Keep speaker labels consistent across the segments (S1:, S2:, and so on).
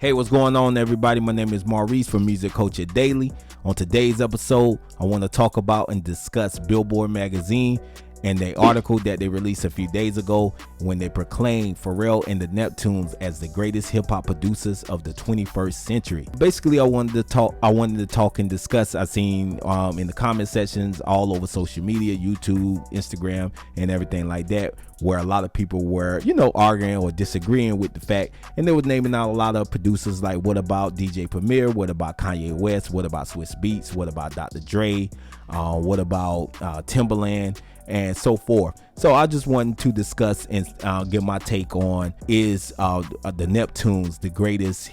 S1: Hey, what's going on, everybody? My name is Maurice from Music Culture Daily. On today's episode, I want to talk about and discuss Billboard Magazine and the article that they released a few days ago when they proclaimed Pharrell and the Neptunes as the greatest hip-hop producers of the 21st century. Basically, I wanted to talk and discuss. I seen in the comment sections all over social media, YouTube, Instagram, and everything like that, where a lot of people were, arguing or disagreeing with the fact, and they were naming out a lot of producers like, what about DJ Premier? What about Kanye West? What about Swizz Beatz? What about Dr. Dre? What about Timbaland? And so forth. So I just wanted to discuss and give my take on, is the Neptunes the greatest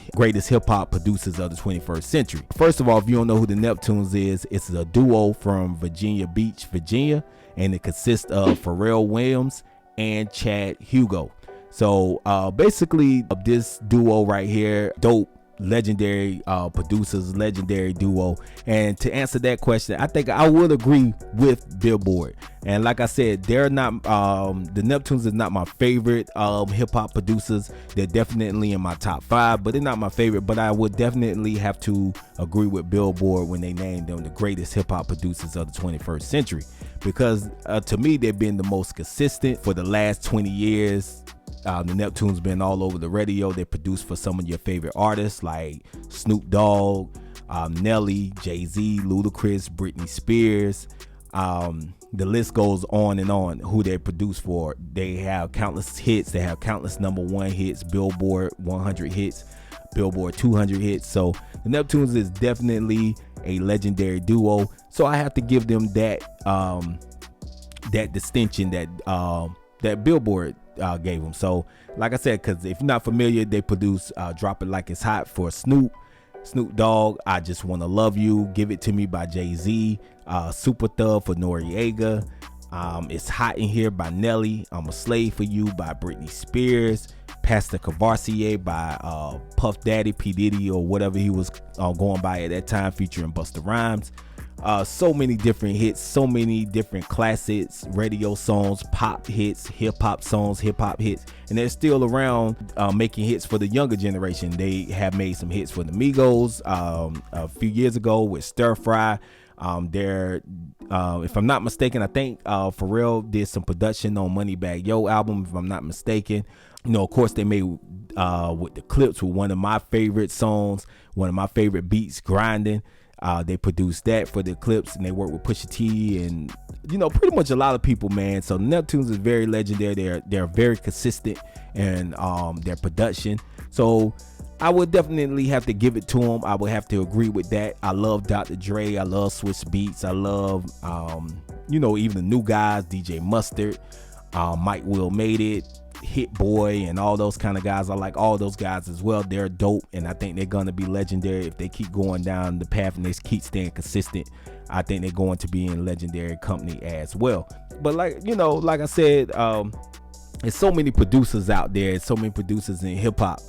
S1: hip hop producers of the 21st century? First of all, if you don't know who the Neptunes is, it's a duo from Virginia Beach, Virginia, and it consists of Pharrell Williams and 𝐥𝐤𝐤𝐞. So basically, this duo right here, dope, legendary producers, legendary duo. And to answer that question, I think I would agree with Billboard. And like I said, they're not the Neptunes is not my favorite hip-hop producers. They're definitely in my top 5, but they're not my favorite. But I would definitely have to agree with Billboard when they named them the greatest hip-hop producers of the 21st century, because to me, they've been the most consistent for the last 20 years. The Neptunes been all over the radio. They produced for some of your favorite artists like Snoop Dogg, Nelly, Jay-Z, Ludacris, Britney Spears. The list goes on and on who they produce for. They have countless hits. They have countless #1 hits, Billboard 100 hits, Billboard 200 hits. So the Neptunes is definitely a legendary duo. So I have to give them that that distinction that Billboard gave them. So like I said, because if you're not familiar, they produce Drop It Like It's Hot for Snoop Dogg, I Just Wanna Love You, Give It To Me by Jay-Z, Super Thug for Noriega, It's Hot In Here by Nelly, I'm a Slave For You by Britney Spears, Pastor 𝐦𝐤𝐤𝐿 by Puff Daddy, P. Diddy, or whatever he was going by at that time, featuring Busta Rhymes. So many different hits, so many different classics, radio songs, pop hits, hip-hop songs, hip-hop hits, and they're still around making hits for the younger generation. They have made some hits for the 𝐦𝐨𝐵𝐿s a few years ago with Stir Fry. If I'm not mistaken, I think Pharrell did some production on Moneybagg Yo album, if I'm not mistaken. Of course, they made with the clips with one of my favorite songs, one of my favorite beats, Grinding. They produced that for the clips, and they work with Pusha T and pretty much a lot of people, man. So Neptunes is very legendary. They're very consistent in their production. So I would definitely have to give it to them. I would have to agree with that. I love Dr. Dre. I love Swizz Beatz. I love even the new guys, DJ Mustard, Mike Will Made It, Hit Boy, and all those kind of guys. I like all those guys as well. They're dope, and I think they're going to be legendary if they keep going down the path and they keep staying consistent. I think they're going to be in legendary company as well. But like I said, there's so many producers out there, so many producers in hip-hop,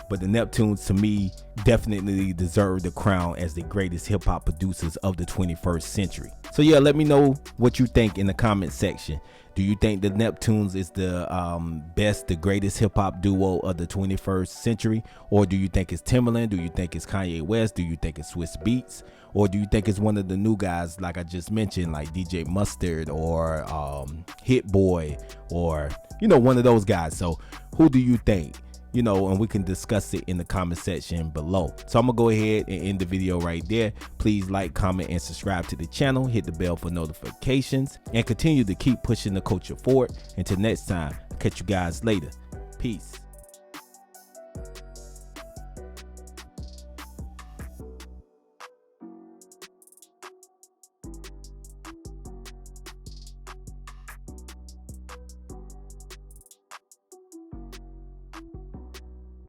S1: but the Neptunes, to me, definitely deserve the crown as the greatest hip-hop producers of the 21st century. So yeah, let me know what you think in the comment section. Do you think the Neptunes is the the greatest hip-hop duo of the 21st century? Or do you think it's Timbaland? Do you think it's Kanye West? Do you think it's Swizz Beatz? Or do you think it's one of the new guys like I just mentioned, like DJ Mustard or Hit Boy, or one of those guys? So who do you think? And we can discuss it in the comment section below. So I'm gonna go ahead and end the video right there. Please like, comment, and subscribe to the channel. Hit the bell for notifications, and continue to keep pushing the culture forward. Until next time, catch you guys later. Peace.